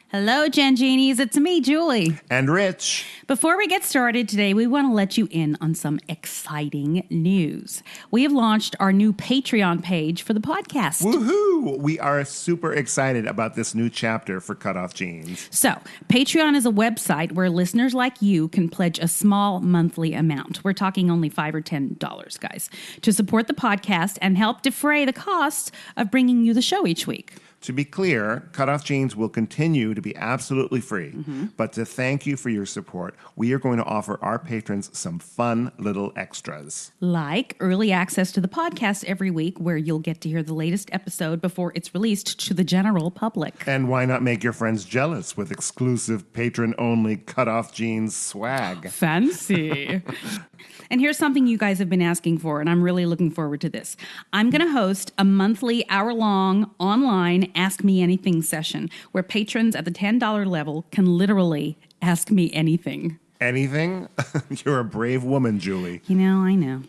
Hello, Gen Genies. It's me, Julie. And Rich. Before we get started today, we want to let you in on some exciting news. We have launched our new Patreon page for the podcast. Woohoo! We are super excited about this new chapter for CutOff Jeans. So, Patreon is a website where listeners like you can pledge a small monthly amount. We're talking only $5 or $10, guys, to support the podcast and help defray the costs of bringing you the show each week. To be clear, CutOff Jeans will continue to be absolutely free. But to thank you for your support, we are going to offer our patrons some fun little extras. Like early access to the podcast every week, where you'll get to hear the latest episode before it's released to the general public. And why not make your friends jealous with exclusive patron-only CutOff Jeans swag? Fancy. And here's something you guys have been asking for, and I'm really looking forward to this. I'm going to host a monthly, hour-long, online Ask Me Anything session where patrons at the $10 level can literally ask me anything. Anything? You're a brave woman, Julie. You know, I know.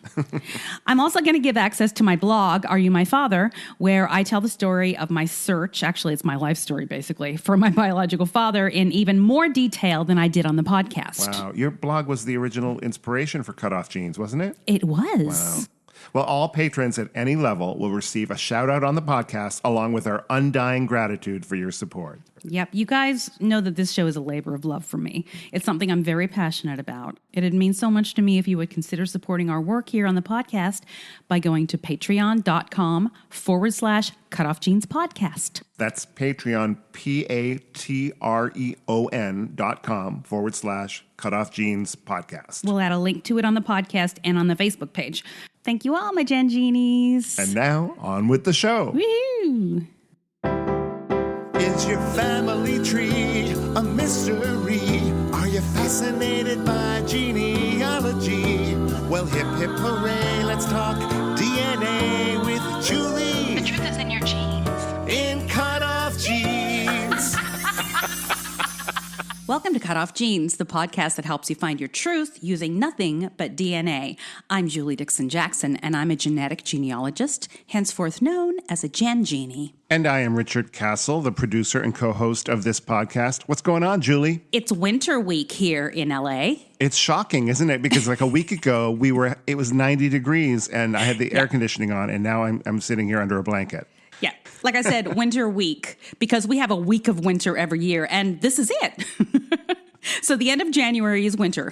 I'm also going to give access to my blog, Are You My Father?, where I tell the story of my search, actually it's my life story basically, for my biological father in even more detail than I did on the podcast. Wow, your blog was the original inspiration for CutOff Jeans, wasn't it? It was. Wow. Well, all patrons at any level will receive a shout out on the podcast along with our undying gratitude for your support. Yep. You guys know that this show is a labor of love for me. It's something I'm very passionate about. It'd mean so much to me if you would consider supporting our work here on the podcast by going to patreon.com/CutOff Jeans podcast. That's Patreon, patreon.com/CutOff Jeans podcast. We'll add a link to it on the podcast and on the Facebook page. Thank you all, my Gen Genies. And now, on with the show. Woo! Is your family tree a mystery? Are you fascinated by genealogy? Well, hip, hip, hooray, let's talk DNA with Julie. The truth is in your genes. In CutOff Jeans. Welcome to CutOff Genes, the podcast that helps you find your truth using nothing but DNA. I'm Julie Dixon Jackson, and I'm a genetic genealogist, henceforth known as a Gen Genie. And I am Richard Castle, the producer and co-host of this podcast. What's going on, Julie? It's winter week here in LA. It's shocking, isn't it? Because like a week ago, it was 90 degrees, and I had the air conditioning on, and now I'm sitting here under a blanket. Yeah, like I said, winter week, because we have a week of winter every year, and this is it. So the end of January is winter.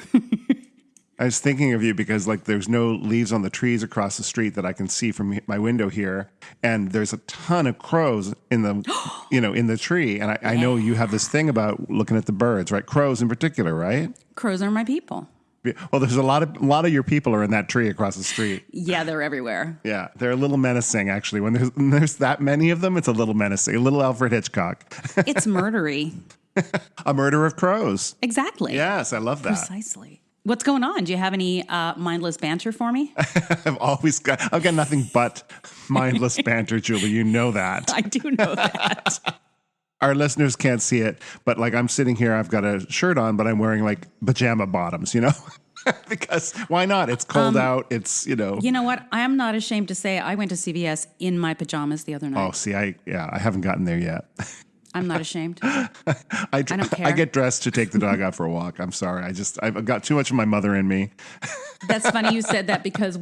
I was thinking of you because like there's no leaves on the trees across the street that I can see from my window here, and there's a ton of crows in the, in the tree, and I know you have this thing about looking at the birds, right? Crows in particular, right? Crows are my people. Well, there's a lot of your people are in that tree across the street. Yeah, they're everywhere. Yeah, they're a little menacing, actually. When there's that many of them, it's a little menacing. A little Alfred Hitchcock. It's murdery. A murder of crows. Exactly. Yes, I love that. Precisely. What's going on? Do you have any mindless banter for me? I've got nothing but mindless banter, Julie. You know that. I do know that. Our listeners can't see it, but like I'm sitting here, I've got a shirt on, but I'm wearing like pajama bottoms, because why not? It's cold out. It's, You know what? I am not ashamed to say I went to CVS in my pajamas the other night. Oh, see, I haven't gotten there yet. I'm not ashamed. I don't care. I get dressed to take the dog out for a walk. I'm sorry. I've got too much of my mother in me. That's funny you said that because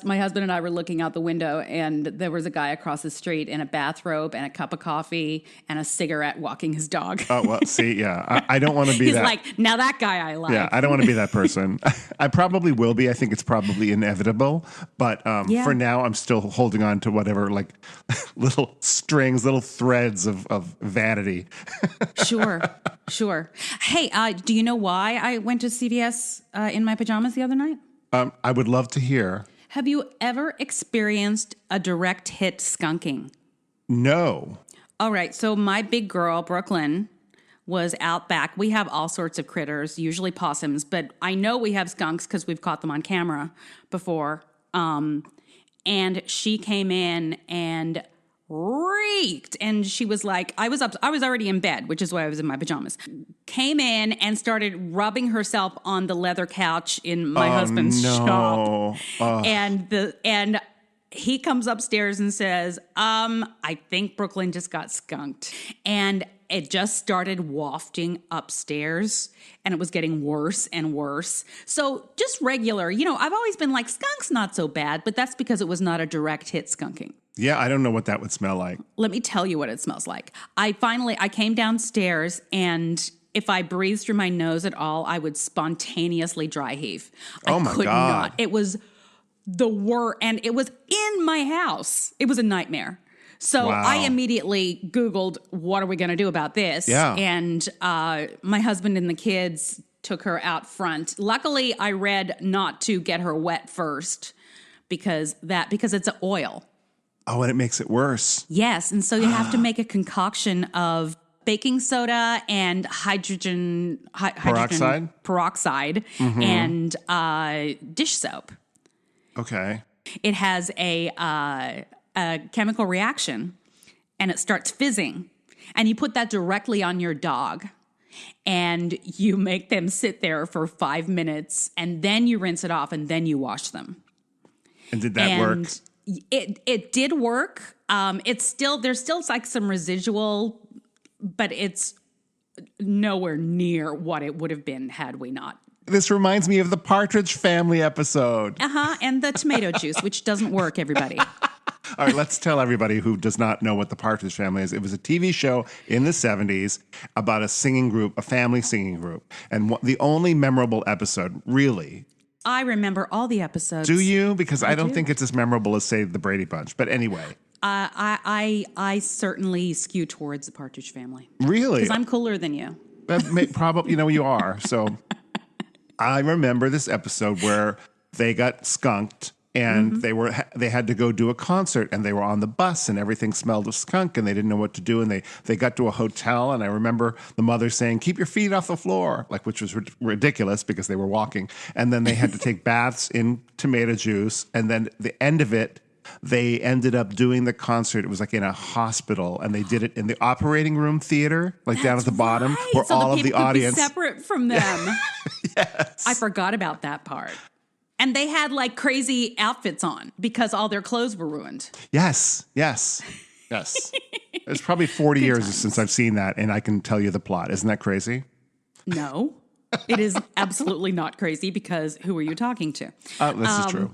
my husband and I were looking out the window and there was a guy across the street in a bathrobe and a cup of coffee and a cigarette walking his dog. Oh, well, see, yeah. I don't want to be He's that. He's like, now that guy I like. Yeah, I don't want to be that person. I probably will be. I think it's probably inevitable. But for now, I'm still holding on to whatever, like, little strings, little threads of vanity. Sure. Hey, do you know why I went to CVS in my pajamas the other night? I would love to hear. Have you ever experienced a direct hit skunking? No. All right. So my big girl, Brooklyn, was out back. We have all sorts of critters, usually possums, but I know we have skunks because we've caught them on camera before. And she came in and reeked. And she was like, I was already in bed, which is why I was in my pajamas. Came in and started rubbing herself on the leather couch in my husband's shop. And he comes upstairs and says, I think Brooklyn just got skunked. And it just started wafting upstairs, and it was getting worse and worse. So just regular, I've always been like, skunk's not so bad, but that's because it was not a direct hit skunking. Yeah, I don't know what that would smell like. Let me tell you what it smells like. I came downstairs, and if I breathed through my nose at all, I would spontaneously dry heave. Oh my God. It was the worst, and it was in my house. It was a nightmare. So Wow. I immediately Googled, what are we going to do about this? Yeah. And my husband and the kids took her out front. Luckily, I read not to get her wet first because it's oil. Oh, and it makes it worse. Yes, and so you have to make a concoction of baking soda and hydrogen peroxide and dish soap. Okay. It has a chemical reaction, and it starts fizzing. And you put that directly on your dog, and you make them sit there for 5 minutes, and then you rinse it off, and then you wash them. And did that work? It did work. There's still like some residual, but it's nowhere near what it would have been had we not. This reminds me of the Partridge Family episode. And the tomato juice, which doesn't work, everybody. All right, let's tell everybody who does not know what the Partridge Family is. It was a TV show in the 70s about a singing group, a family singing group. And the only memorable episode, really. I remember all the episodes. Do you? Because I don't think it's as memorable as, say, the Brady Bunch. But anyway. I certainly skew towards the Partridge Family. Really? Because I'm cooler than you. Probably, you are. So I remember this episode where they got skunked. And they had to go do a concert, and they were on the bus, and everything smelled of skunk, and they didn't know what to do. And they got to a hotel, and I remember the mother saying, "Keep your feet off the floor," which was ridiculous because they were walking. And then they had to take baths in tomato juice. And then the end of it, they ended up doing the concert. It was like in a hospital, and they did it in the operating room theater, down at the bottom, where so all the of the people could audience be separate from them. Yes, I forgot about that part. And they had crazy outfits on because all their clothes were ruined. Yes. It's probably 40 years since I've seen that, and I can tell you the plot. Isn't that crazy? No, it is absolutely not crazy because who are you talking to? This is true.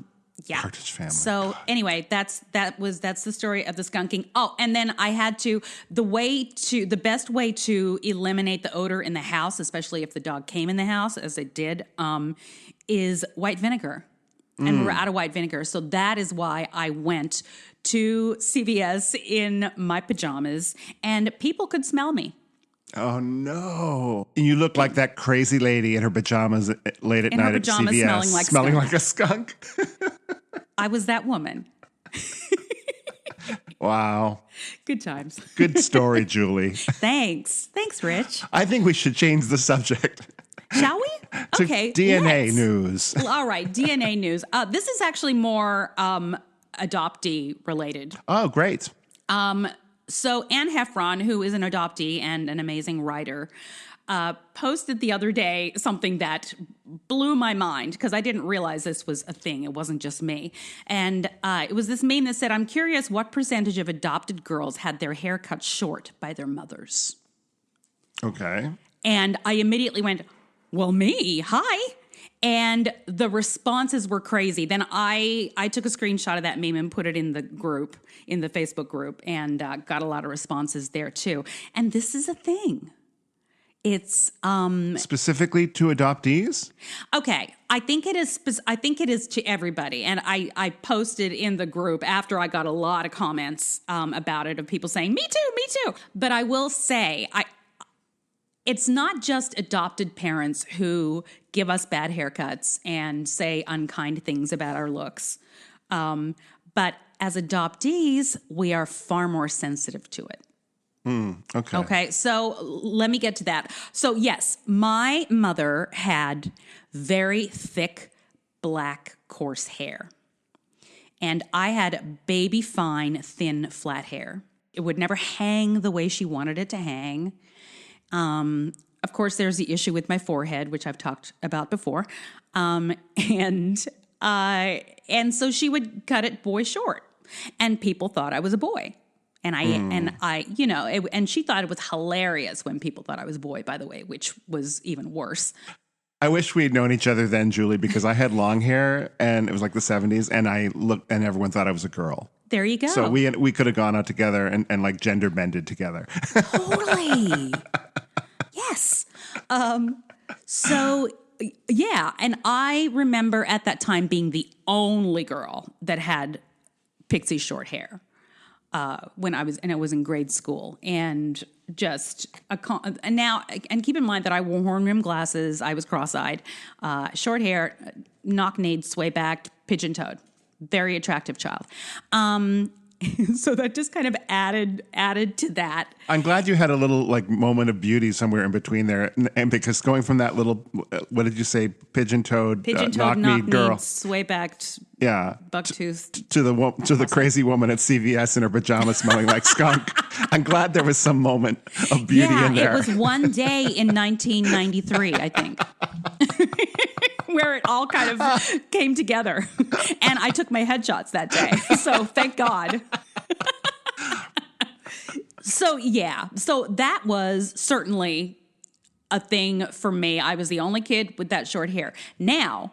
Yeah. Partridge Family. So anyway, that's the story of the skunking. Oh, and then I had to the best way to eliminate the odor in the house, especially if the dog came in the house, as it did, is white vinegar. And we're out of white vinegar. So that is why I went to CVS in my pajamas, and people could smell me. Oh, no. You look like that crazy lady in her pajamas late at night at CVS. Smelling like a skunk. I was that woman. Wow. Good times. Good story, Julie. Thanks, Rich. I think we should change the subject. Shall we? Okay. DNA news. All right, DNA news. This is actually more adoptee related. Oh, great. So Anne Heffron, who is an adoptee and an amazing writer, posted the other day something that blew my mind because I didn't realize this was a thing. It wasn't just me. And it was this meme that said, "I'm curious what percentage of adopted girls had their hair cut short by their mothers." Okay. And I immediately went, well, me, hi. And the responses were crazy. Then I took a screenshot of that meme and put it in the group, in the Facebook group, and got a lot of responses there too. And this is a thing. It's specifically to adoptees? Okay. I think it is to everybody. And I posted in the group after I got a lot of comments about it of people saying, me too. But I will say, it's not just adopted parents who give us bad haircuts and say unkind things about our looks. But as adoptees, we are far more sensitive to it. Okay. Okay, so let me get to that. So yes, my mother had very thick, black, coarse hair. And I had baby fine, thin, flat hair. It would never hang the way she wanted it to hang. Of course, there's the issue with my forehead, which I've talked about before. And so she would cut it boy short. And people thought I was a boy. And and she thought it was hilarious when people thought I was a boy, by the way, which was even worse. I wish we had known each other then, Julie, because I had long hair and it was like the 70s and I looked and everyone thought I was a girl. There you go. So we could have gone out together and like gender bended together. Totally. Yes. So yeah. And I remember at that time being the only girl that had pixie short hair. When I was in grade school, and just and keep in mind that I wore horn rimmed glasses. I was cross-eyed, short hair, knock-kneed, sway-backed, pigeon-toed, very attractive child. So that just kind of added to that. I'm glad you had a little like moment of beauty somewhere in between there, and because going from that little, what did you say, pigeon-toed, knock-kneed girl, sway-backed, buck-toothed, to the crazy woman at CVS in her pajamas smelling like skunk. I'm glad there was some moment of beauty in there. It was one day in 1993, I think. Where it all kind of came together. And I took my headshots that day. So thank God. So that was certainly a thing for me. I was the only kid with that short hair. Now,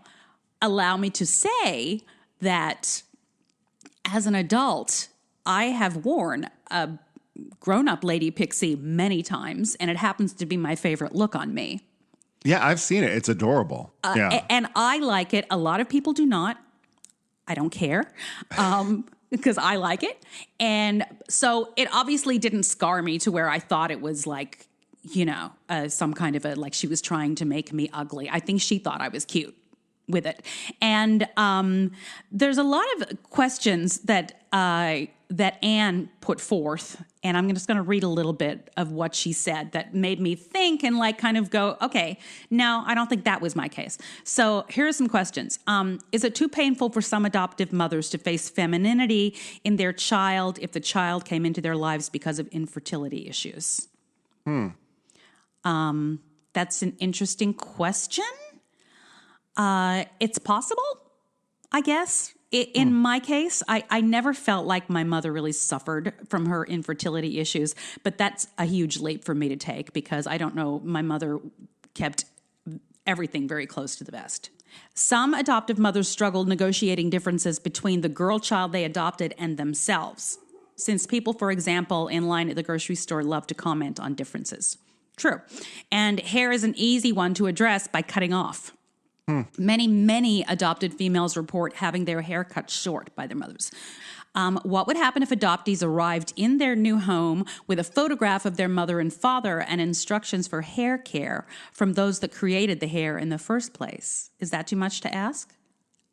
allow me to say that as an adult, I have worn a grown-up lady pixie many times, and it happens to be my favorite look on me. Yeah, I've seen it. It's adorable. And I like it. A lot of people do not. I don't care because I like it. And so it obviously didn't scar me to where I thought it was like, some kind of like she was trying to make me ugly. I think she thought I was cute with it. And there's a lot of questions that Anne put forth, and I'm just going to read a little bit of what she said that made me think and like kind of go, okay, no, I don't think that was my case. So here are some questions. Is it too painful for some adoptive mothers to face femininity in their child if the child came into their lives because of infertility issues? That's an interesting question. It's possible, I guess. In my case, I never felt like my mother really suffered from her infertility issues, but that's a huge leap for me to take because I don't know, my mother kept everything very close to the vest. Some adoptive mothers struggle negotiating differences between the girl child they adopted and themselves, since people, for example, in line at the grocery store love to comment on differences. True. And hair is an easy one to address by cutting off. Many adopted females report having their hair cut short by their mothers. What would happen if adoptees arrived in their new home with a photograph of their mother and father and instructions for hair care from those that created the hair in the first place? Is that too much to ask?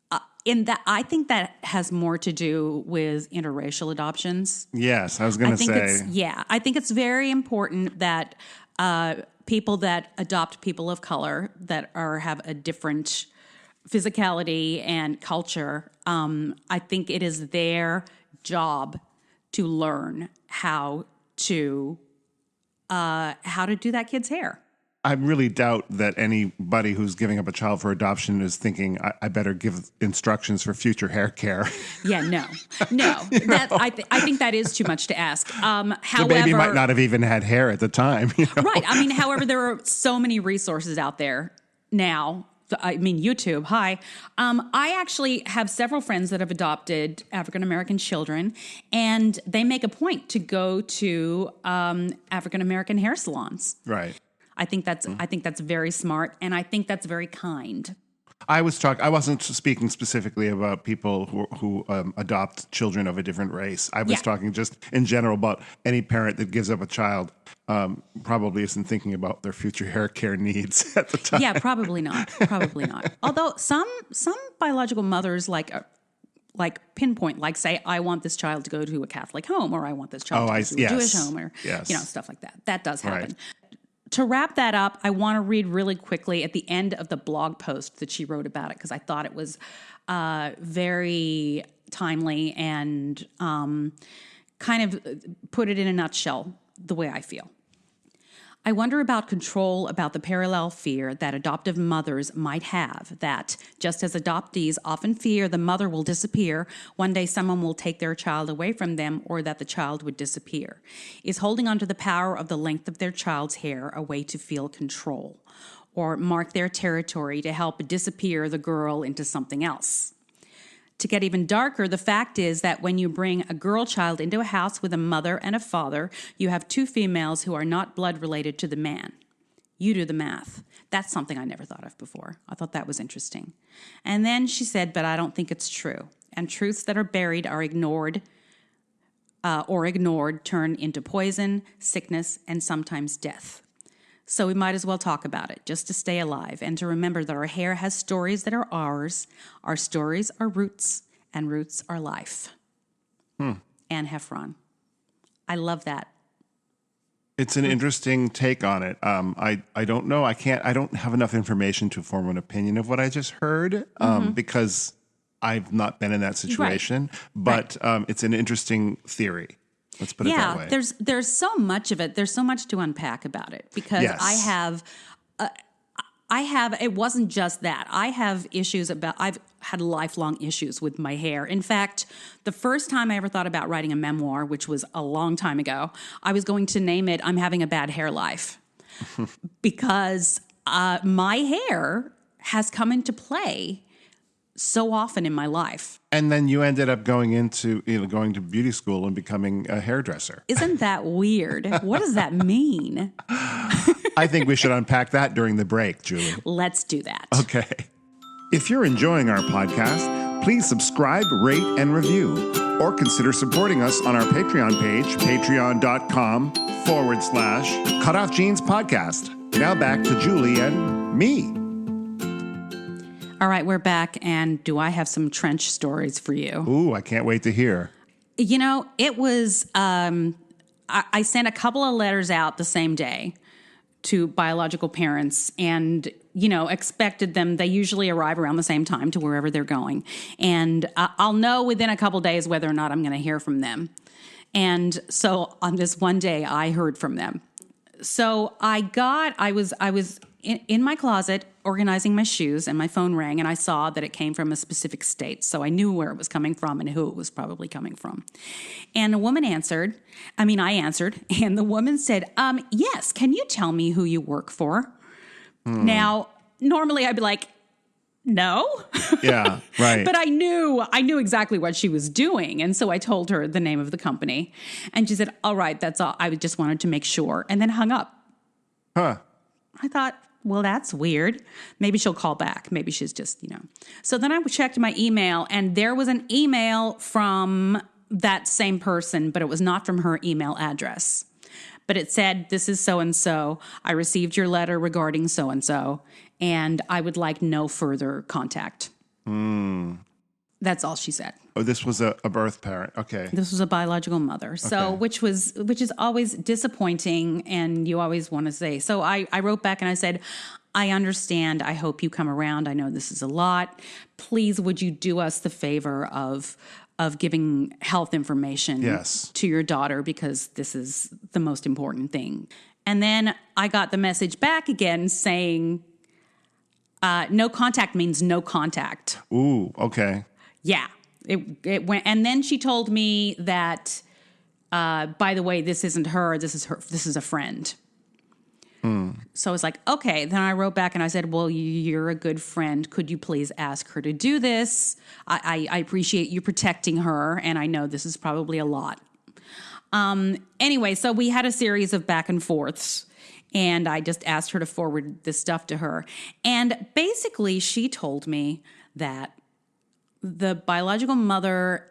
I think that has more to do with interracial adoptions. Yes, I was going to say. I think it's very important that people that adopt people of color that have a different physicality and culture, I think it is their job to learn how to do that kid's hair. I really doubt that anybody who's giving up a child for adoption is thinking, I better give instructions for future hair care. Yeah, no. I think that is too much to ask. However, the baby might not have even had hair at the time. Right. I mean, however, there are so many resources out there now. I mean, YouTube. Hi. I actually have several friends that have adopted African-American children, and they make a point to go to African-American hair salons. Right. I think that's very smart, and I think that's very kind. I wasn't speaking specifically about people who adopt children of a different race. I was talking just in general about any parent that gives up a child probably isn't thinking about their future hair care needs at the time. Yeah, probably not. Although some biological mothers like pinpoint, like say, I want this child to go to a Catholic home, or I want this child to go to a Jewish home, or stuff like that. That does happen. Right. To wrap that up, I want to read really quickly at the end of the blog post that she wrote about it, because I thought it was very timely and kind of put it in a nutshell the way I feel. I wonder about control, about the parallel fear that adoptive mothers might have, that just as adoptees often fear the mother will disappear, one day someone will take their child away from them, or that the child would disappear. Is holding on to the power of the length of their child's hair a way to feel control, or mark their territory to help disappear the girl into something else? To get even darker, the fact is that when you bring a girl child into a house with a mother and a father, you have two females who are not blood related to the man. You do the math. That's something I never thought of before. I thought that was interesting. And then she said, but I don't think it's true. And truths that are buried are ignored turn into poison, sickness, and sometimes death. So we might as well talk about it, just to stay alive and to remember that our hair has stories that are ours. Our stories are roots, and roots are life. Anne Heffron. I love that. It's an interesting take on it. I don't know. I don't have enough information to form an opinion of what I just heard because I've not been in that situation. Right. But it's an interesting theory. Let's put it that way. There's so much of it. There's so much to unpack about it because I have, it wasn't just that. I have issues I've had lifelong issues with my hair. In fact, the first time I ever thought about writing a memoir, which was a long time ago, I was going to name it, I'm Having a Bad Hair Life. Because my hair has come into play so often in my life. And then you ended up going to beauty school and becoming a hairdresser. Isn't that weird? What does that mean? I think we should unpack that during the break, Julie. Let's do that. Okay. If you're enjoying our podcast, please subscribe, rate, and review. Or consider supporting us on our Patreon page, patreon.com/CutOff Jeans Podcast. Now back to Julie and me. All right, we're back, and do I have some trench stories for you? Ooh, I can't wait to hear. You know, it was, I sent a couple of letters out the same day to biological parents and, expected them. They usually arrive around the same time to wherever they're going. And I'll know within a couple days whether or not I'm going to hear from them. And so on this one day, I heard from them. So I was in my closet organizing my shoes, and my phone rang, and I saw that it came from a specific state. So I knew where it was coming from and who it was probably coming from. And a woman answered, and the woman said, yes, can you tell me who you work for? Now, normally I'd be like, no. Yeah, right. But I knew exactly what she was doing. And so I told her the name of the company. And she said, all right, that's all. I just wanted to make sure. And then hung up. Huh. I thought, well, that's weird. Maybe she'll call back. Maybe she's just, So then I checked my email, and there was an email from that same person, but it was not from her email address. But it said, this is so-and-so. I received your letter regarding so-and-so, and I would like no further contact. That's all she said. Oh, this was a birth parent. Okay. This was a biological mother. So, Okay. which is always disappointing, and you always want to say. So I wrote back and I said, I understand. I hope you come around. I know this is a lot. Please, would you do us the favor of giving health information to your daughter, because this is the most important thing. And then I got the message back again saying, no contact means no contact. Ooh, okay. Yeah. It went, and then she told me that, by the way, this isn't her. This is a friend. So I was like, okay. Then I wrote back and I said, well, you're a good friend. Could you please ask her to do this? I appreciate you protecting her, and I know this is probably a lot. Anyway, so we had a series of back and forths, and I just asked her to forward this stuff to her. And basically, she told me that the biological mother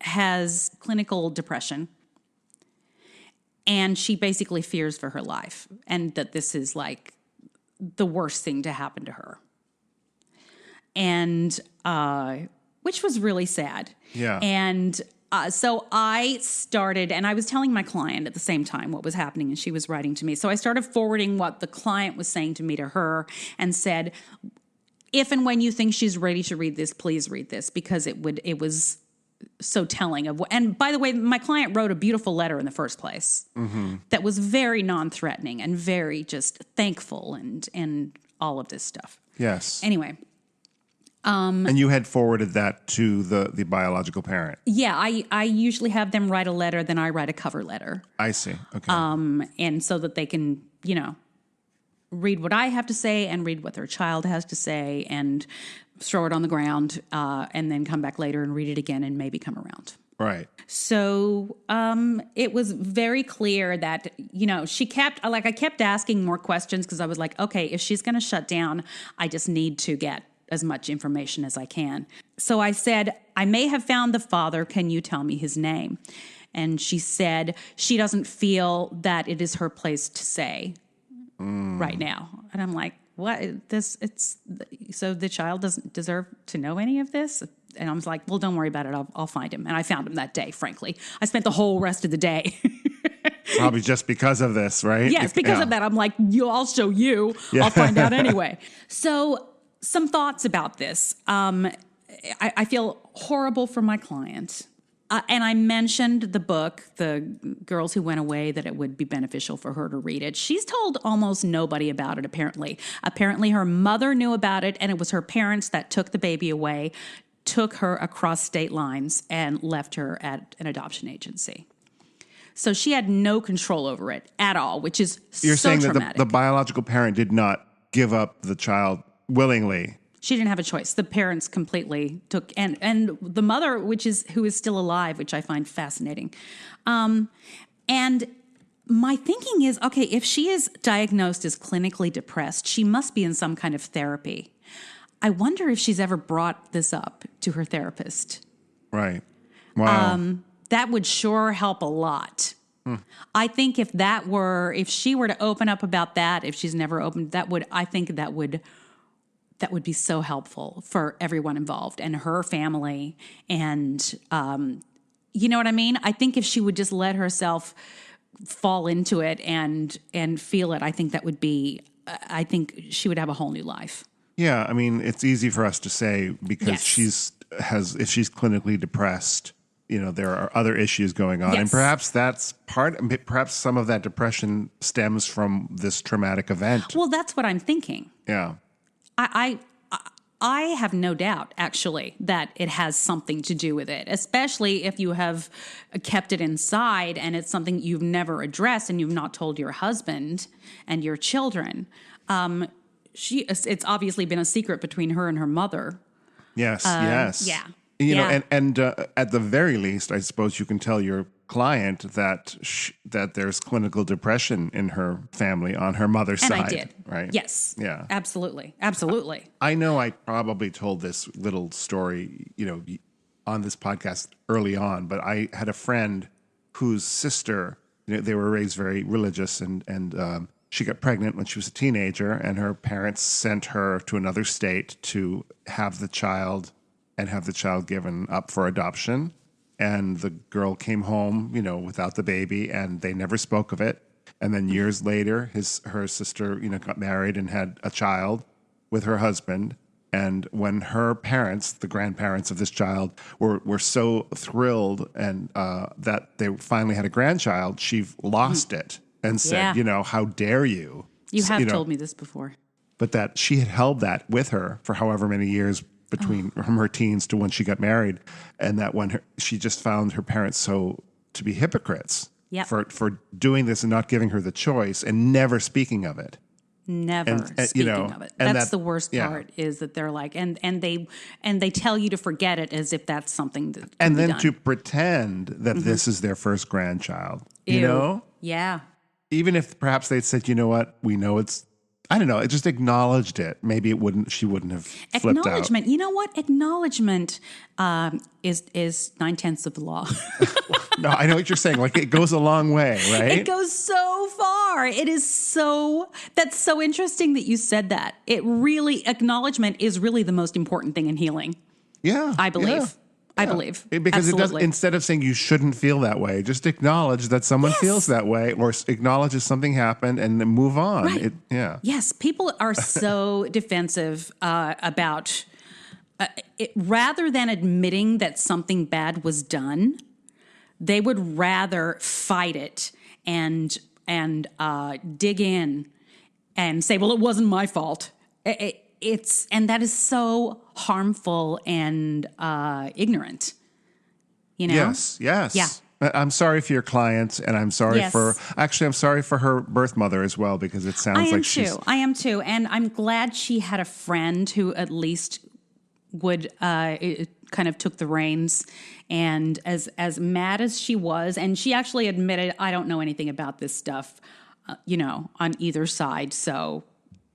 has clinical depression, and she basically fears for her life, and that this is like the worst thing to happen to her. And which was really sad. Yeah. And so I started, and I was telling my client at the same time what was happening, and she was writing to me. So I started forwarding what the client was saying to me to her, and said, if and when you think she's ready to read this, please read this, because it was so telling of what, and by the way, my client wrote a beautiful letter in the first place that was very non-threatening and very just thankful and all of this stuff. Yes. Anyway. And you had forwarded that to the biological parent. Yeah, I usually have them write a letter, then I write a cover letter. I see. Okay. And so that they can, read what I have to say and read what their child has to say and throw it on the ground and then come back later and read it again and maybe come around. Right. So it was very clear that, I kept asking more questions because I was like, okay, if she's going to shut down, I just need to get as much information as I can. So I said, I may have found the father. Can you tell me his name? And she said she doesn't feel that it is her place to say right now. And I'm like, what? So the child doesn't deserve to know any of this? And I was like, well, don't worry about it. I'll find him. And I found him that day, frankly. I spent the whole rest of the day. Probably just because of this, right? Yes, because of that. I'm like, I'll show you. Yeah. I'll find out anyway. So some thoughts about this. I feel horrible for my client. And I mentioned the book, The Girls Who Went Away, that it would be beneficial for her to read it. She's told almost nobody about it, apparently. Apparently her mother knew about it, and it was her parents that took the baby away, took her across state lines, and left her at an adoption agency. So she had no control over it at all, which is You're so saying traumatic. that the biological parent did not give up the child willingly. She didn't have a choice. The parents completely took, and the mother, who is still alive, which I find fascinating. And my thinking is, okay, if she is diagnosed as clinically depressed, she must be in some kind of therapy. I wonder if she's ever brought this up to her therapist. Right. Wow. That would sure help a lot. I think if she were to open up about that, if she's never opened, that would be so helpful for everyone involved and her family. And, you know what I mean? I think if she would just let herself fall into it and feel it, I think she would have a whole new life. Yeah. I mean, it's easy for us to say because Yes. if she's clinically depressed, there are other issues going on. Yes. And perhaps some of that depression stems from this traumatic event. Well, that's what I'm thinking. Yeah. I have no doubt, actually, that it has something to do with it, especially if you have kept it inside and it's something you've never addressed and you've not told your husband and your children. It's obviously been a secret between her and her mother. Yes, yes. Yeah. And at the very least, I suppose you can tell your client that there's clinical depression in her family on her mother's And side. I did. Right? Yes. Yeah. Absolutely. Absolutely. I know I probably told this little story, on this podcast early on, but I had a friend whose sister, they were raised very religious and she got pregnant when she was a teenager and her parents sent her to another state to have the child given up for adoption. And the girl came home, without the baby, and they never spoke of it. And then years later, her sister, got married and had a child with her husband. And when her parents, the grandparents of this child, were so thrilled and that they finally had a grandchild, she lost it and said, how dare you? You have told me this before. But that she had held that with her for however many years between from her teens to when she got married, and that when she just found her parents to be hypocrites for doing this and not giving her the choice and never speaking of it. Never speaking of it. That's the worst part is that they're like, and they tell you to forget it as if that's something that can and be then done. to pretend that this is their first grandchild. Ew. Yeah. Even if perhaps they'd said, we know it's, I don't know, it just acknowledged it. Maybe she wouldn't have flipped out. Acknowledgement. You know what? Acknowledgement is 9/10 of the law. No, I know what you're saying. Like, it goes a long way, right? It goes so far. That's so interesting that you said that. Acknowledgement is really the most important thing in healing. Yeah. I believe. Yeah. I believe. Because it does, instead of saying you shouldn't feel that way, just acknowledge that someone feels that way or acknowledges something happened and then move on. Right. Yes, people are so defensive about rather than admitting that something bad was done, they would rather fight it and dig in and say, well, it wasn't my fault. And that is so harmful and ignorant. You know? Yes. Yeah. I'm sorry for your clients, and I'm sorry Yes. I'm sorry for her birth mother as well, because it sounds like she's... I am too. And I'm glad she had a friend who at least would kind of took the reins. And as mad as she was, and she actually admitted, I don't know anything about this stuff, on either side. So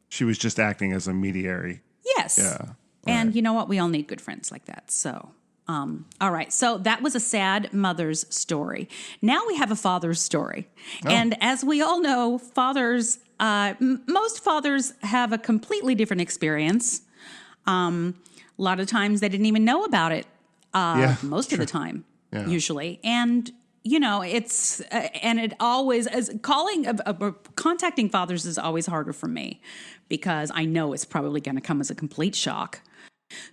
She was just acting as a mediary. yes. Yeah. And you know what? We all need good friends like that. So, all right. So that was a sad mother's story. Now we have a father's story. Oh. And as we all know, fathers, most fathers have a completely different experience. A lot of times they didn't even know about it. Most of the time, usually. And, it's, and it always, contacting fathers is always harder for me because I know it's probably going to come as a complete shock.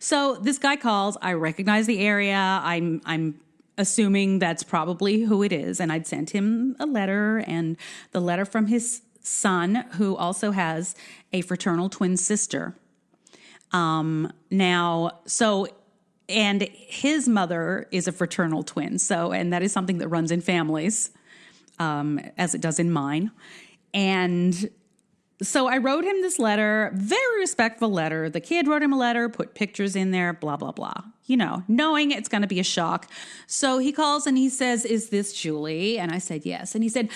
So this guy calls, I recognize the area. I'm assuming that's probably who it is. And I'd sent him a letter, and the letter from his son, who also has a fraternal twin sister. And his mother is a fraternal twin. And that is something that runs in families, as it does in mine. And so I wrote him this letter, very respectful letter. The kid wrote him a letter, put pictures in there, blah, blah, blah, knowing it's going to be a shock. So he calls and he says, is this Julie? And I said, yes. And he said,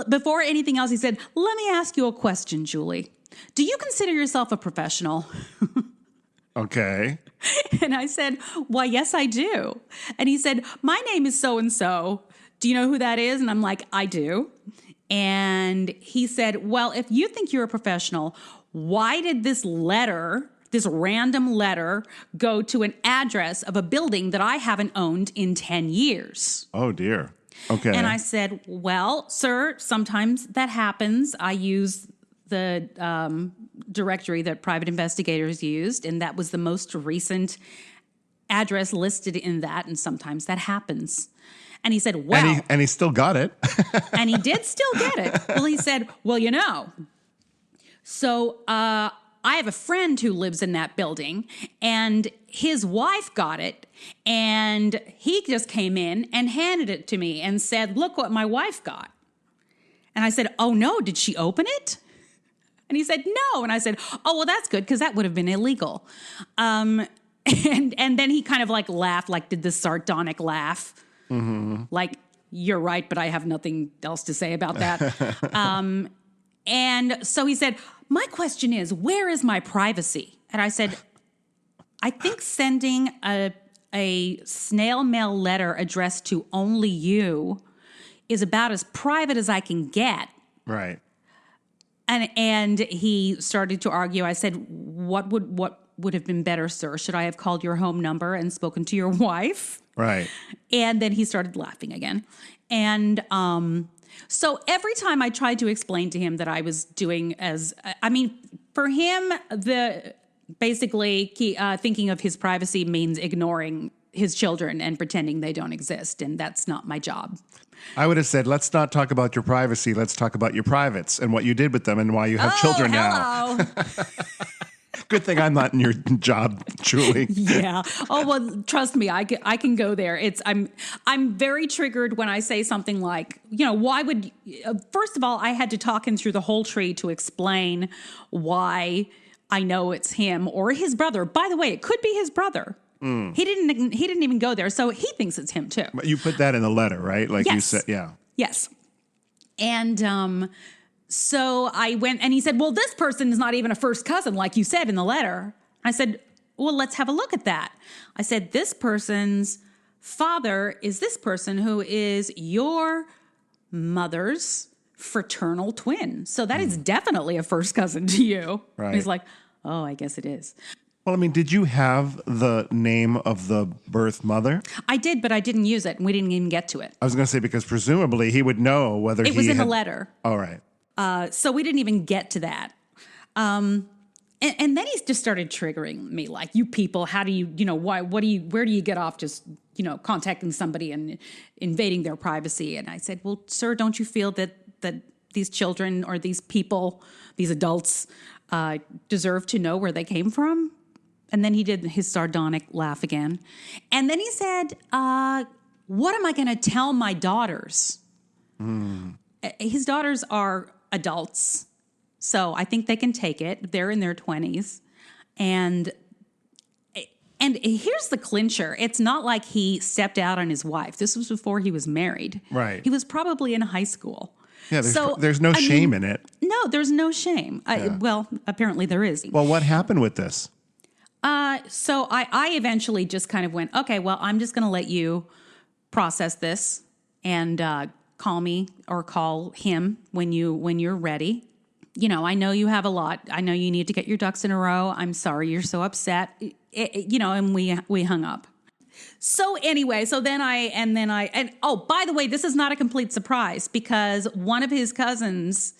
before anything else, he said, let me ask you a question, Julie. Do you consider yourself a professional? Okay. And I said, why, yes, I do. And he said, my name is so-and-so. Do you know who that is? And I'm like, I do. And he said, well, if you think you're a professional, why did this random letter, go to an address of a building that I haven't owned in 10 years? Oh, dear. Okay. And I said, well, sir, sometimes that happens. I use the directory that private investigators used, and that was the most recent address listed in that, and sometimes that happens. And he said, well... And he still got it. And he did still get it. Well, he said, well, so I have a friend who lives in that building, and his wife got it, and he just came in and handed it to me and said, look what my wife got. And I said, oh, no, did she open it? And he said, no. And I said, oh, well, that's good, because that would have been illegal. And then he kind of laughed, did this sardonic laugh. Mm-hmm. Like, you're right, but I have nothing else to say about that. And so he said, my question is, where is my privacy? And I said, I think sending a snail mail letter addressed to only you is about as private as I can get. Right. And he started to argue. I said, what would have been better, sir? Should I have called your home number and spoken to your wife? Right. And then he started laughing again. And so every time I tried to explain to him that I was doing for him, thinking of his privacy means ignoring his children and pretending they don't exist. And that's not my job. I would have said, let's not talk about your privacy. Let's talk about your privates and what you did with them and why you have children now. Good thing I'm not in your job, Julie. Yeah. Oh, well, trust me, I can go there. I'm very triggered when I say something like, why would, first of all, I had to talk him through the whole tree to explain why I know it's him or his brother. By the way, it could be his brother. Mm. He didn't even go there, so he thinks it's him too. But you put that in the letter, right? Like you said, yeah. Yes. And so I went, and he said, well, this person is not even a first cousin, like you said in the letter. I said, well, let's have a look at that. I said, this person's father is this person who is your mother's fraternal twin. So that is definitely a first cousin to you. Right. And he's like, oh, I guess it is. Well, did you have the name of the birth mother? I did, but I didn't use it, and we didn't even get to it. I was going to say, because presumably he would know whether it was in the letter. All right. So we didn't even get to that. And then he just started triggering me, like, you people, how do you, where do you get off just, contacting somebody and invading their privacy? And I said, well, sir, don't you feel that these children or these people, these adults, deserve to know where they came from? And then he did his sardonic laugh again. And then he said, what am I going to tell my daughters? His daughters are adults. So I think they can take it. They're in their 20s. And here's the clincher. It's not like he stepped out on his wife. This was before he was married. Right. He was probably in high school. Yeah, there's no shame in it. No, there's no shame. Well, apparently there is. Well, what happened with this? So I eventually just kind of went, okay, well, I'm just going to let you process this and call me or call him when you're ready. I know you have a lot. I know you need to get your ducks in a row. I'm sorry you're so upset. And we hung up. So anyway, by the way, this is not a complete surprise because one of his cousins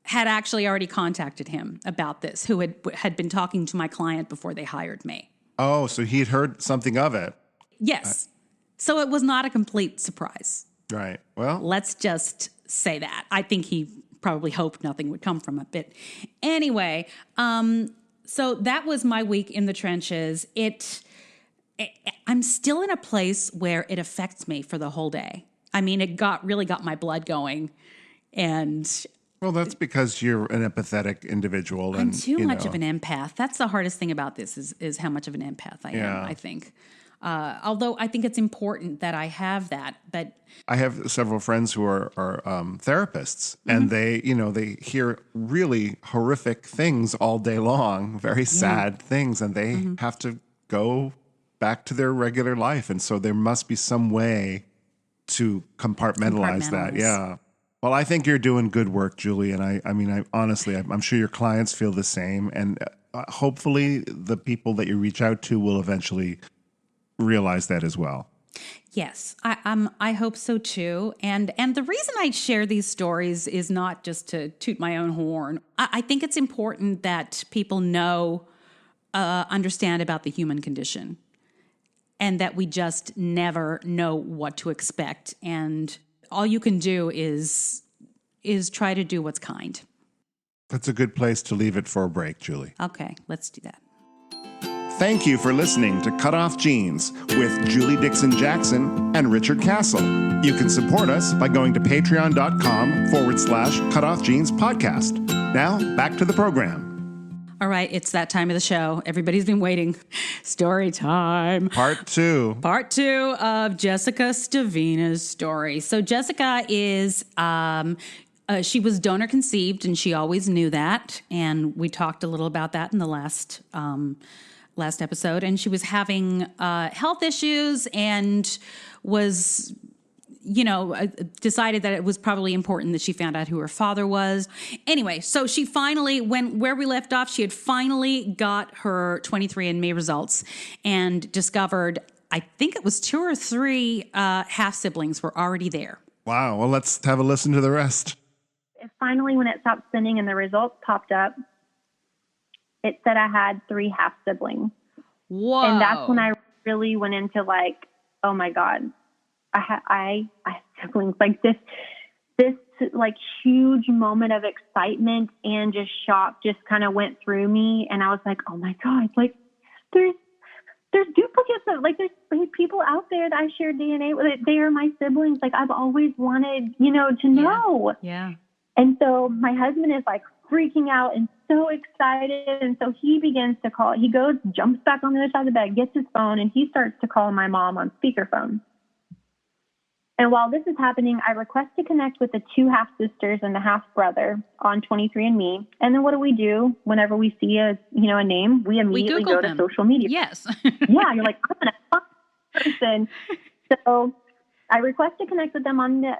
had actually already contacted him about this, who had been talking to my client before they hired me. Oh, so he'd heard something of it. Yes. So it was not a complete surprise. Right. Well, let's just say that. I think he probably hoped nothing would come from it. But anyway, so that was my week in the trenches. I'm still in a place where it affects me for the whole day. I mean, it really got my blood going. And well, that's because you're an empathetic individual. I'm too much of an empath. That's the hardest thing about this is how much of an empath I am, I think. Although I think it's important that I have that. But I have several friends who are therapists, and they hear really horrific things all day long, very sad things, and they have to go back to their regular life. And so there must be some way to compartmentalize that. Yeah. Well, I think you're doing good work, Julie. And I honestly, I'm sure your clients feel the same. And hopefully the people that you reach out to will eventually realize that as well. Yes, I hope so too. And the reason I share these stories is not just to toot my own horn. I think it's important that people understand about the human condition, and that we just never know what to expect. And all you can do is try to do what's kind. That's a good place to leave it for a break, Julie. Okay, let's do that. Thank you for listening to CutOff Jeans with Julie Dixon Jackson and Richard Castle. You can support us by going to patreon.com/CutOff Jeans podcast. Now, back to the program. All right, it's that time of the show. Everybody's been waiting. Story time. Part 2. Part 2 of Jessica Stavena's story. So Jessica is, she was donor conceived, and she always knew that. And we talked a little about that in the last episode. And she was having health issues and was, decided that it was probably important that she found out who her father was. Anyway, so she finally, where we left off, she had finally got her 23andMe results and discovered, I think it was 2 or 3 half-siblings were already there. Wow. Well, let's have a listen to the rest. Finally, when it stopped spinning and the results popped up, it said I had 3 half-siblings. Whoa. And that's when I really went into like, oh my God, I have siblings. Like this like huge moment of excitement and just shock just kind of went through me. And I was like, oh my God, like there's duplicates of, like there's people out there that I share DNA with. They are my siblings. Like I've always wanted, to know. Yeah. And so my husband is like freaking out and so excited. And so he begins to call. He goes, jumps back on the other side of the bed, gets his phone, and he starts to call my mom on speakerphone. And while this is happening, I request to connect with the 2 half-sisters and the half-brother on 23andMe. And then what do? Whenever we see a name, we immediately go to social media. Yes. Yeah, you're like, I'm going to find this person. So I request to connect with them on the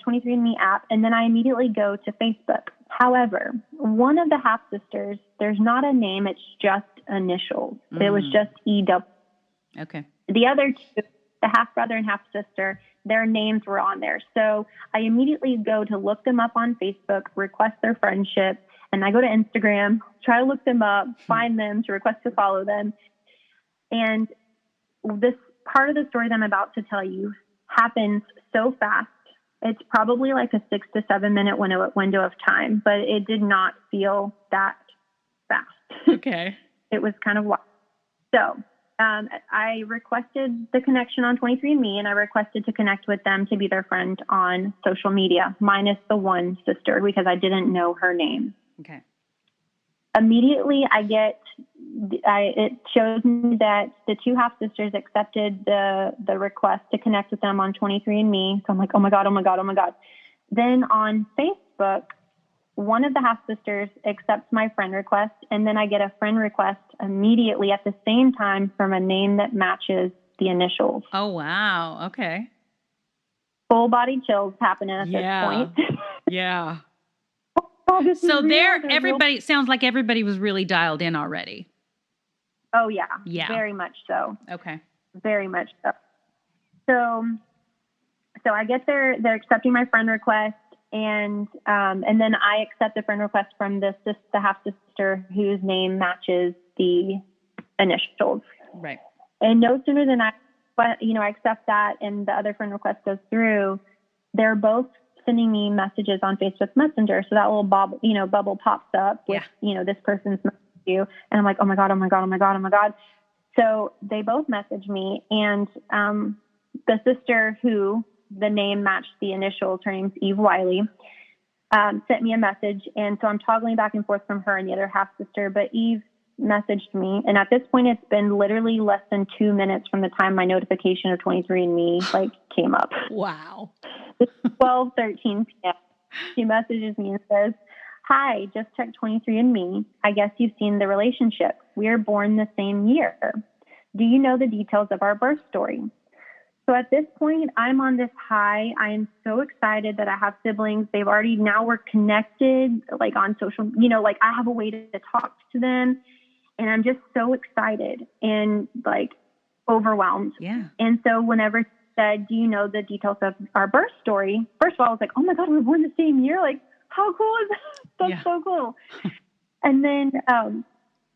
23andMe app, and then I immediately go to Facebook. However, one of the half-sisters, there's not a name, it's just initials. It was just EW. Okay. The other 2, the half-brother and half-sister, their names were on there. So I immediately go to look them up on Facebook, request their friendship, and I go to Instagram, try to look them up, find them to request to follow them. And this part of the story that I'm about to tell you happens so fast. It's probably like a 6 to 7 minute window of time, but it did not feel that fast. Okay. It was kind of wild. So I requested the connection on 23andMe, and I requested to connect with them to be their friend on social media, minus the one sister, because I didn't know her name. Okay. Immediately, it shows me that the two half sisters accepted the request to connect with them on 23andMe. So I'm like, oh my God. Then on Facebook, one of the half sisters accepts my friend request, and then I get a friend request immediately at the same time from a name that matches the initials. Oh, wow. Okay. Full body chills happening at this point. Yeah. Oh, this So is real. everybody sounds like everybody was really dialed in already. Oh yeah. Yeah. Very much so. Okay. Very much so. So I get they're accepting my friend request, and then I accept the friend request from the half sister whose name matches the initials. Right. And no sooner than I accept that and the other friend request goes through, they're both sending me messages on Facebook Messenger. So that little bubble pops up with, this person's messaged you. And I'm like, oh my God. So they both message me, and the sister who the name matched the initials, her name's Eve Wiley, sent me a message. And so I'm toggling back and forth from her and the other half sister, but Eve messaged me. And at this point, it's been literally less than 2 minutes from the time my notification of 23andMe came up. Wow. It's 12:13 p.m. She messages me and says, "Hi, just checked 23andMe. I guess you've seen the relationship. We are born the same year. Do you know the details of our birth story?" So at this point, I'm on this high. I am so excited that I have siblings. We're connected, on social, I have a way to talk to them. And I'm just so excited and overwhelmed. Yeah. And so whenever she said, "Do you know the details of our birth story?" First of all, I was like, oh my God, we're born the same year. How cool is that? That's so cool. And then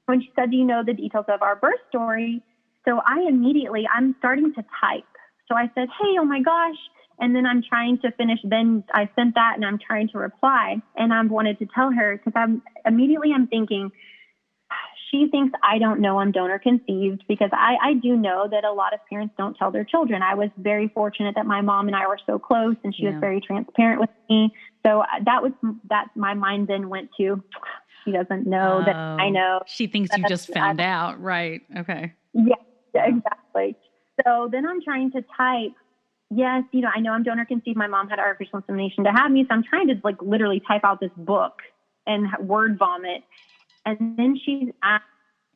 when she said, "Do you know the details of our birth story?" So I'm starting to type. So I said, "Hey, oh my gosh." And then I'm trying to finish. Then I sent that and I'm trying to reply. And I wanted to tell her, because I'm thinking, she thinks I don't know I'm donor conceived, because I do know that a lot of parents don't tell their children. I was very fortunate that my mom and I were so close, and she was very transparent with me. So that my mind then went to, she doesn't know that I know. She thinks you just found out. Right. Okay. Yeah, exactly. So then I'm trying to type, yes, I know I'm donor conceived. My mom had artificial insemination to have me. So I'm trying to literally type out this book and word vomit. And then she's asked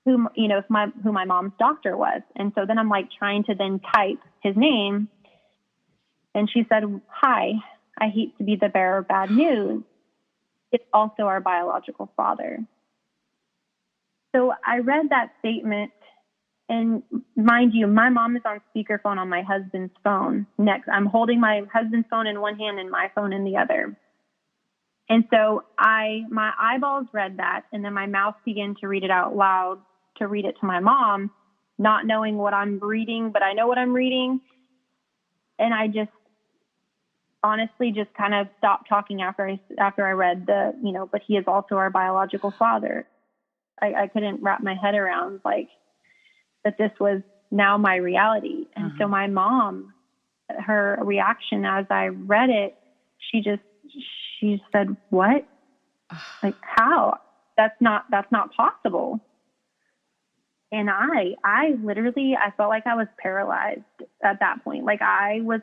who my mom's doctor was. And so then I'm trying to then type his name. And she said, "Hi, I hate to be the bearer of bad news. It's also our biological father." So I read that statement, and mind you, my mom is on speakerphone on my husband's phone. Next, I'm holding my husband's phone in one hand and my phone in the other. And so my eyeballs read that, and then my mouth began to read it out loud, to read it to my mom, not knowing what I'm reading, but I know what I'm reading. And I just honestly just kind of stopped talking after I read but he is also our biological father. I couldn't wrap my head around that this was now my reality. And so my mom, her reaction as I read it, she said, "What? How? That's not possible." And I literally, I felt like I was paralyzed at that point. I was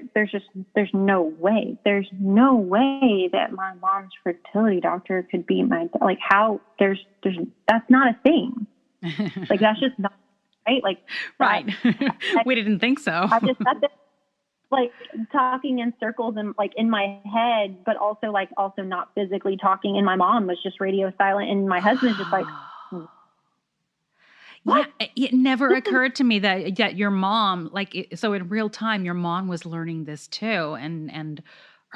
there's no way. There's no way that my mom's fertility doctor could be my, how that's not a thing. That's just not right. Right. We didn't think so. I just sat there talking in circles and in my head, but also not physically talking. And my mom was just radio silent, and my husband's just Yeah, it never occurred to me that your mom, so in real time, your mom was learning this too, and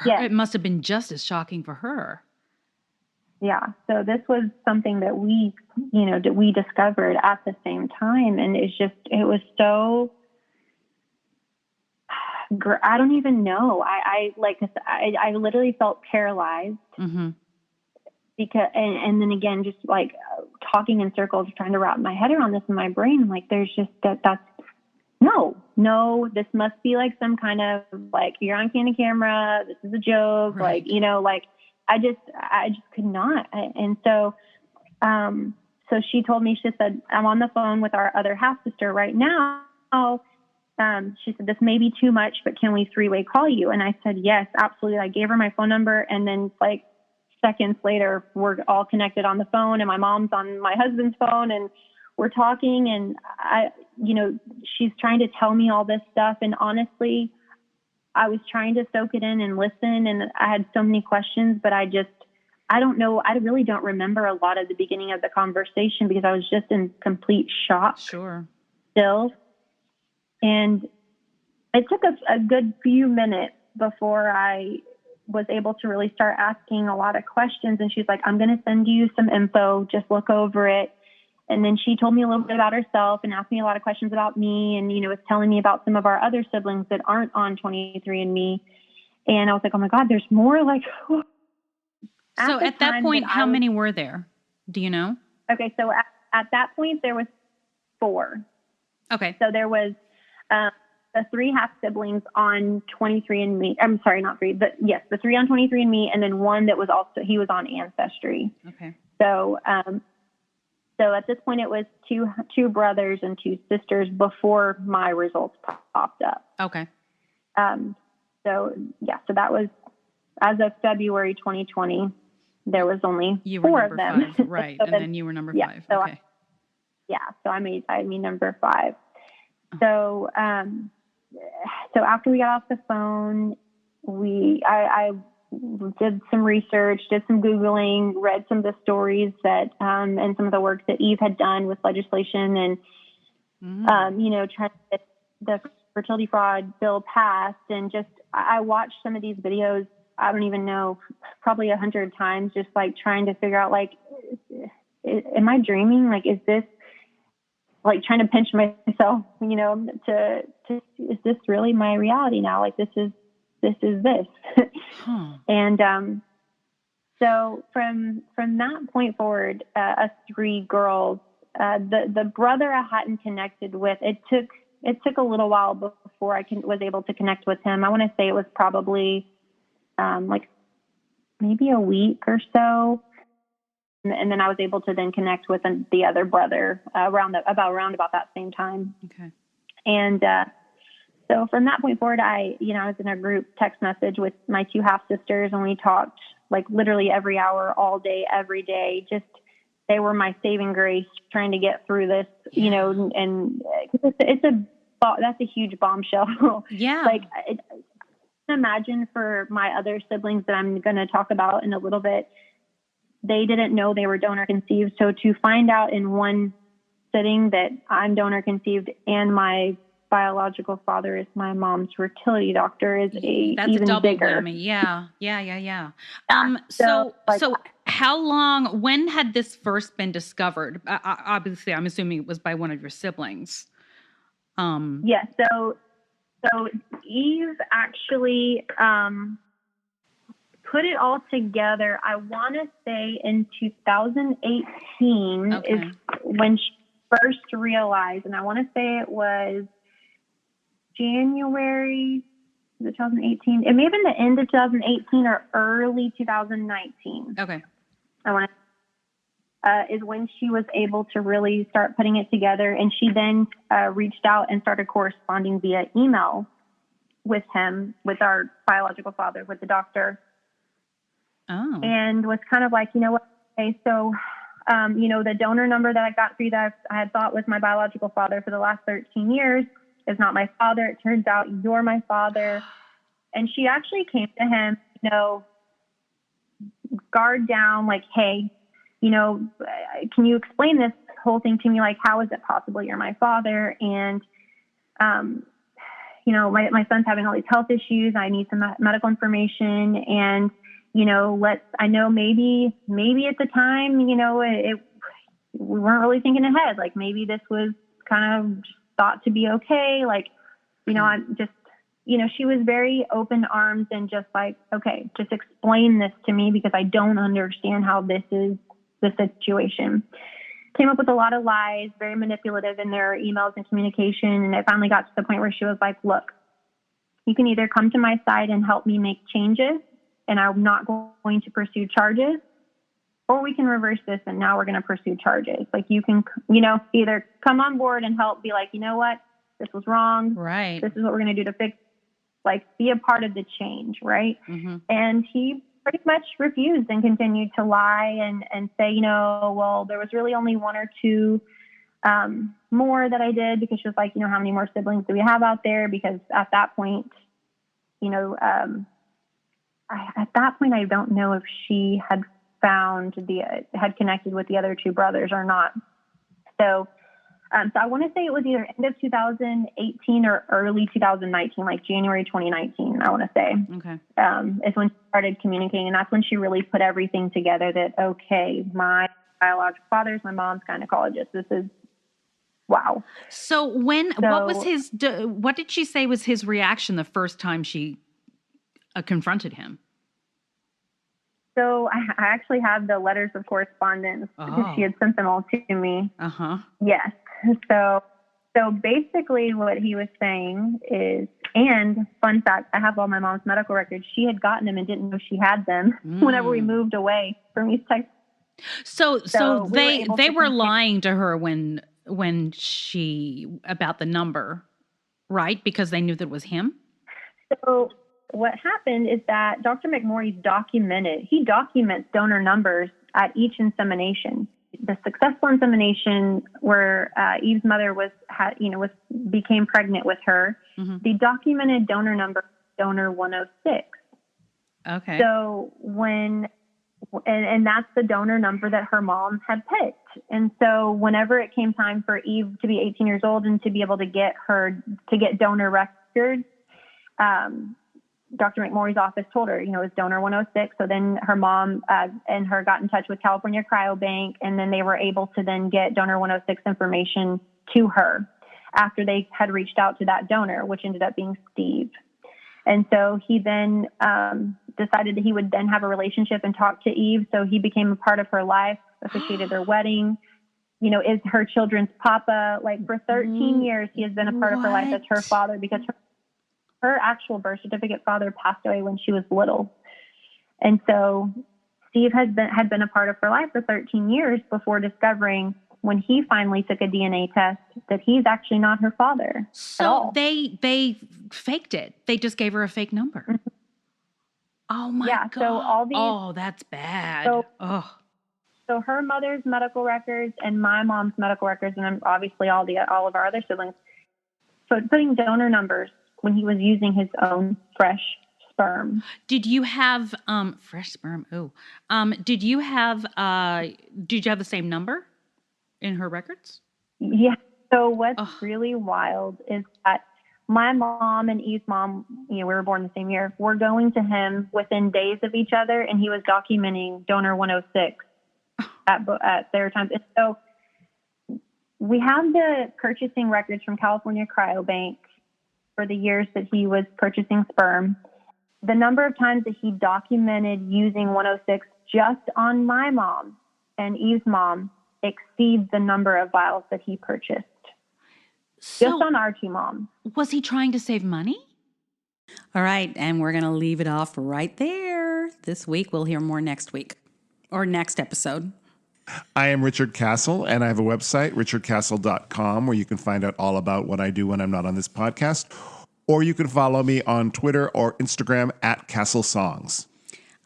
Yes. it must have been just as shocking for her. Yeah. So this was something that we discovered at the same time. And it was so, I don't even know. I literally felt paralyzed Mm-hmm. because, and then again, just like talking in circles, trying to wrap my head around this in my brain. I'm like, there's just that's no, this must be like some kind of like, you're on camera. This is a joke. Right. Like, I just could not. And so, so she told me, she said, I'm on the phone with our other half sister right now. She said, this may be too much, but can we 3-way call you? And I said, yes, absolutely. I gave her my phone number. And then like seconds later, we're all connected on the phone, and my mom's on my husband's phone, and we're talking, and she's trying to tell me all this stuff. And honestly, I was trying to soak it in and listen. And I had so many questions, but I don't know. I really don't remember a lot of the beginning of the conversation because I was just in complete shock. Sure. Still. And it took a good few minutes before I was able to really start asking a lot of questions. And she's like, I'm going to send you some info. Just look over it. And then she told me a little bit about herself and asked me a lot of questions about me, and, was telling me about some of our other siblings that aren't on 23andMe. And I was like, oh my God, there's more. Like, so at that point, how many were there? Do you know? Okay. So at that point, there was 4. Okay. So there was the 3 half siblings on 23andMe. I'm sorry, not 3, but yes, the 3 on 23andMe, and then one that was he was on Ancestry. Okay. So at this point, it was two brothers and 2 sisters before my results popped up. Okay. So that was as of February 2020. There was only 4 of them. 5, right? So and then you were number 5. So okay. So I made number 5. So so after we got off the phone, I did some research, did some Googling, read some of the stories that, and some of the work that Eve had done with legislation and, trying to get the fertility fraud bill passed. And just, I watched some of these videos, I don't even know, probably 100 times, just like trying to figure out, like, am I dreaming? Like, is this, like, trying to pinch myself, is this really my reality now? Like, this is this. And so from that point forward, us 3 girls, the brother I hadn't connected with, it took a little while before I was able to connect with him. I want to say it was probably like maybe a week or so. And then I was able to then connect with the other brother around about that same time. Okay. And so from that point forward, I was in a group text message with my 2 half sisters, and we talked like literally every hour, all day, every day. Just, they were my saving grace trying to get through this, and that's a huge bombshell. Yeah. Like, I can imagine for my other siblings that I'm going to talk about in a little bit, they didn't know they were donor conceived. So to find out in one sitting that I'm donor conceived and my biological father is my mom's fertility doctor is that's even a double bigger. whammy. Yeah. So how long, when had this first been discovered? Obviously, I'm assuming it was by one of your siblings. Yeah. So Eve actually, put it all together, I want to say in 2018 is when she first realized, and I want to say it was January 2018. It may have been the end of 2018 or early 2019. Okay. I want to, is when she was able to really start putting it together. And she then reached out and started corresponding via email with him, with our biological father, with the doctor. Oh. And was kind of like, what? Okay, so, the donor number that I got for you that I had thought was my biological father for the last 13 years is not my father. It turns out you're my father. And she actually came to him, guard down, like, hey, can you explain this whole thing to me, like, how is it possible you're my father? And, you know, my son's having all these health issues. I need some medical information. And, you know, I know maybe at the time, you know, we weren't really thinking ahead. Like, maybe this was kind of thought to be okay. Like, you know, I'm just, you know, she was very open arms and just like, okay, just explain this to me because I don't understand how this is the situation. Came up with a lot of lies, very manipulative in their emails and communication. And it finally got to the point where she was like, look, you can either come to my side and help me make changes, and I'm not going to pursue charges, or we can reverse this and now we're going to pursue charges. Like, you can, you know, either come on board and help be like, you know what, this was wrong. Right. This is what we're going to do to fix, like, be a part of the change. Right. Mm-hmm. And he pretty much refused and continued to lie and say, you know, well, there was really only one or two more that I did, because she was like, you know, how many more siblings do we have out there? Because at that point, you know, at that point, I don't know if she had had connected with the other two brothers or not. So I want to say it was either end of 2018 or early 2019, like January 2019, I want to say. Okay. Is when she started communicating. And that's when she really put everything together that, okay, my biological father is my mom's gynecologist. This is, wow. So what did she say was his reaction the first time she confronted him? So I actually have the letters of correspondence because she had sent them all to me. Uh-huh. Yes. So basically what he was saying is, and fun fact, I have all my mom's medical records. She had gotten them and didn't know she had them whenever we moved away from East Texas. So they were lying to her when she, about the number, right? Because they knew that it was him? So what happened is that Dr. McMorris documents donor numbers at each insemination. The successful insemination where Eve's mother became pregnant with her, the documented donor number, donor 106. Okay. So and that's the donor number that her mom had picked. And so whenever it came time for Eve to be 18 years old and to be able to get donor records, Dr. McMorris's office told her, you know, it's donor 106. So then her mom and her got in touch with California Cryobank, and then they were able to then get donor 106 information to her after they had reached out to that donor, which ended up being Steve. And so he then decided that he would then have a relationship and talk to Eve. So he became a part of her life, officiated their wedding, you know, is her children's papa. Like, for 13 years, he has been a part of her life as her father, because her actual birth certificate father passed away when she was little. And so Steve had been a part of her life for 13 years before discovering, when he finally took a DNA test, that he's actually not her father. So they faked it. They just gave her a fake number. Mm-hmm. Oh my God. So all these, that's bad. So her mother's medical records and my mom's medical records, and obviously all of our other siblings, so putting donor numbers when he was using his own fresh sperm. Did you have fresh sperm? Oh, did you have the same number in her records? Yeah. So what's really wild is that my mom and Eve's mom, you know, we were born the same year, were going to him within days of each other, and he was documenting donor 106 at their times. And so we have the purchasing records from California Cryobank for the years that he was purchasing sperm. The number of times that he documented using 106 just on my mom and Eve's mom exceeds the number of vials that he purchased. So, just on our two moms. Was he trying to save money? All right, and we're going to leave it off right there. This week, we'll hear more next week or next episode. I am Richard Castle, and I have a website, richardcastle.com, where you can find out all about what I do when I'm not on this podcast. Or you can follow me on Twitter or Instagram at Castle Songs.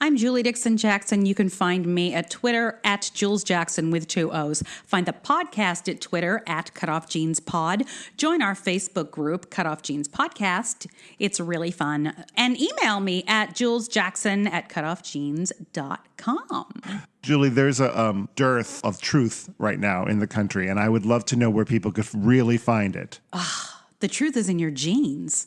I'm Julie Dixon Jackson. You can find me at Twitter at Jules Jackson with 2 O's. Find the podcast at Twitter at CutOff Jeans Pod. Join our Facebook group, CutOff Jeans Podcast. It's really fun. And email me at julesjackson@cutoffjeans.com. Julie, there's a dearth of truth right now in the country, and I would love to know where people could really find it. The truth is in your jeans.